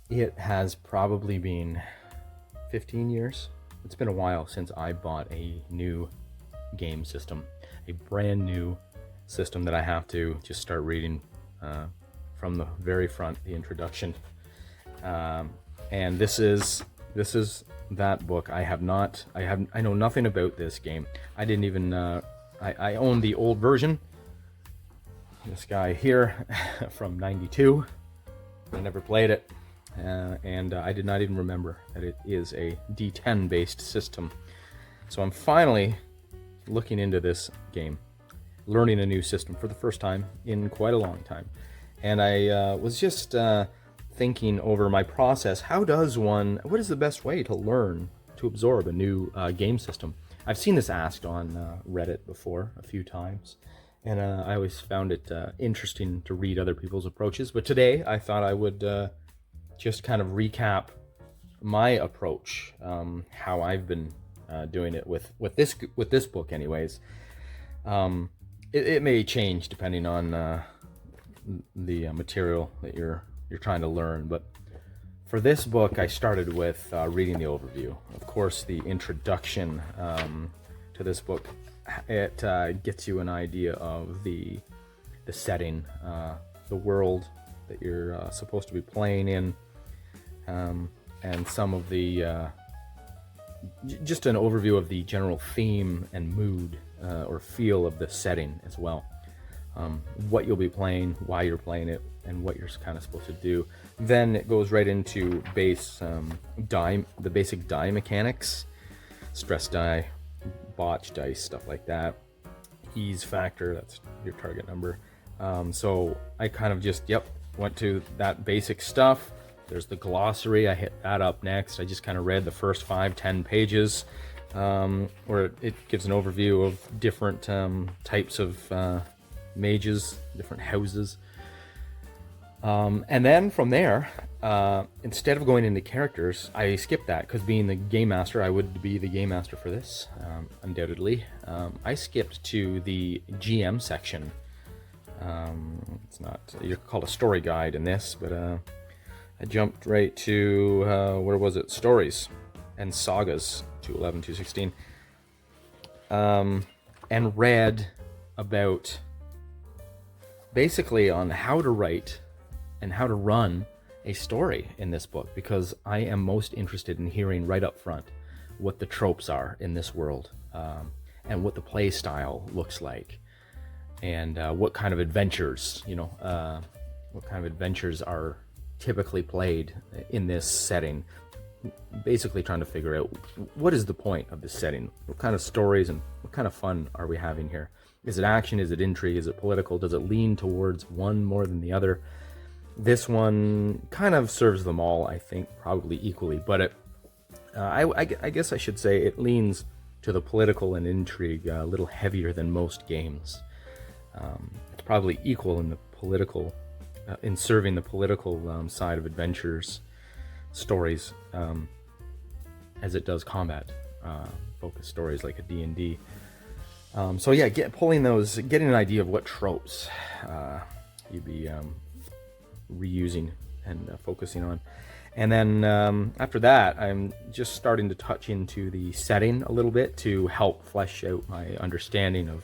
It has probably been 15 years. It's been a while since I bought a new game system, a brand new system that I have to just start reading from the very front, the introduction. And this is that book. I know nothing about this game. I didn't even I own the old version. This guy here from '92. I never played it, and I did not even remember that it is a D10 based system. So I'm finally looking into this game, learning a new system for the first time in quite a long time. And I was just thinking over my process. What is the best way to learn to absorb a new game system? I've seen this asked on Reddit before a few times, and I always found it interesting to read other people's approaches. But today I thought I would just kind of recap my approach, how I've been doing it with this book, anyways. It may change depending on the material that you're trying to learn, but for this book, I started with reading the overview. Of course, the introduction to this book, it gets you an idea of the setting, the world that you're supposed to be playing in, and some of the just an overview of the general theme and mood or feel of the setting as well. What you'll be playing, why you're playing it, and what you're kind of supposed to do. Then it goes right into the basic die mechanics, stress die, botch dice, stuff like that. Ease factor, that's your target number. So I kind of just, went to that basic stuff. There's the glossary, I hit that up next. I just kind of read the first 5-10 pages, where it gives an overview of different types of mages, different houses. And then from there, instead of going into characters, I skipped that because being the game master, I would be the game master for this, undoubtedly. I skipped to the GM section. It's not, you're called a story guide in this, but I jumped right to, where was it? Stories and sagas, 211, 216, and read about basically on how to write and how to run a story in this book, because I am most interested in hearing right up front what the tropes are in this world, and what the play style looks like, and what kind of adventures, are typically played in this setting. Basically trying to figure out what is the point of this setting, what kind of stories and what kind of fun are we having here. Is it action? Is it intrigue? Is it political? Does it lean towards one more than the other? This one kind of serves them all, I think, probably equally. But I guess I should say it leans to the political and intrigue a little heavier than most games. It's probably equal in the political, in serving the political side of adventures, stories, as it does combat focused stories like a D&D. So yeah, getting an idea of what tropes you'd be reusing and focusing on. And then after that, I'm just starting to touch into the setting a little bit to help flesh out my understanding of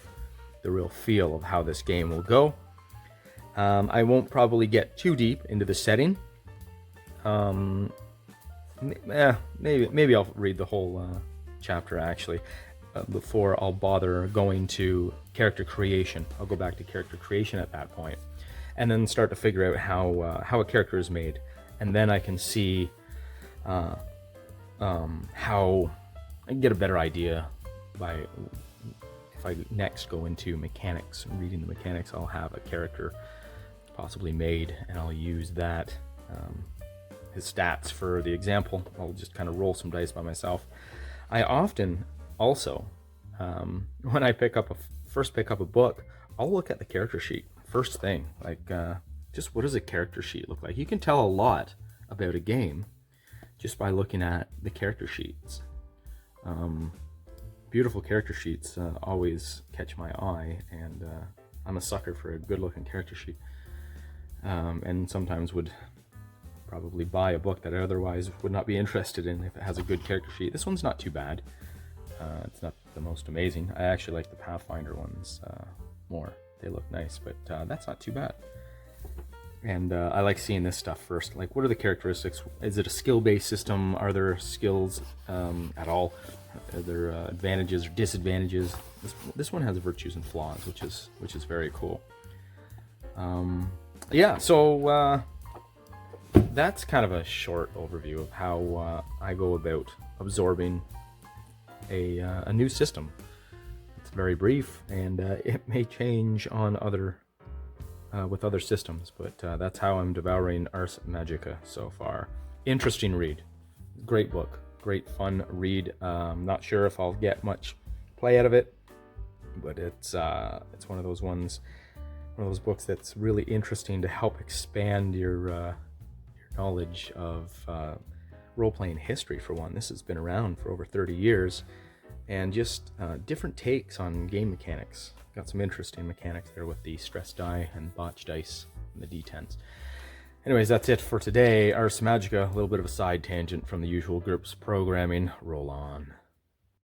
the real feel of how this game will go. I won't probably get too deep into the setting. Maybe I'll read the whole chapter actually before I'll bother going to character creation. I'll go back to character creation at that point, and then start to figure out how a character is made, and then I can see how I can get a better idea if I next go into mechanics, reading the mechanics. I'll have a character possibly made, and I'll use that. His stats for the example. I'll just kind of roll some dice by myself. I often also, when I first pick up a book, I'll look at the character sheet first thing. Like, just what does a character sheet look like? You can tell a lot about a game just by looking at the character sheets. Beautiful character sheets always catch my eye, and I'm a sucker for a good-looking character sheet. And sometimes would probably buy a book that I otherwise would not be interested in if it has a good character sheet. This one's not too bad. It's not the most amazing. I actually like the Pathfinder ones more. They look nice, but that's not too bad. And I like seeing this stuff first. Like, what are the characteristics? Is it a skill-based system? Are there skills at all? Are there advantages or disadvantages? This one has virtues and flaws, which is very cool. Yeah, so that's kind of a short overview of how I go about absorbing a new system. It's very brief, and it may change on with other systems, but that's how I'm devouring Ars Magica so far. Interesting read, great book, great fun read. Not sure if I'll get much play out of it, but it's one of those books that's really interesting to help expand your knowledge of role-playing history. For one, this has been around for over 30 years, and just different takes on game mechanics. Got some interesting mechanics there with the stress die and botch dice and the d10s. Anyways, that's it for today. Ars Magica, a little bit of a side tangent from the usual group's programming. Roll on.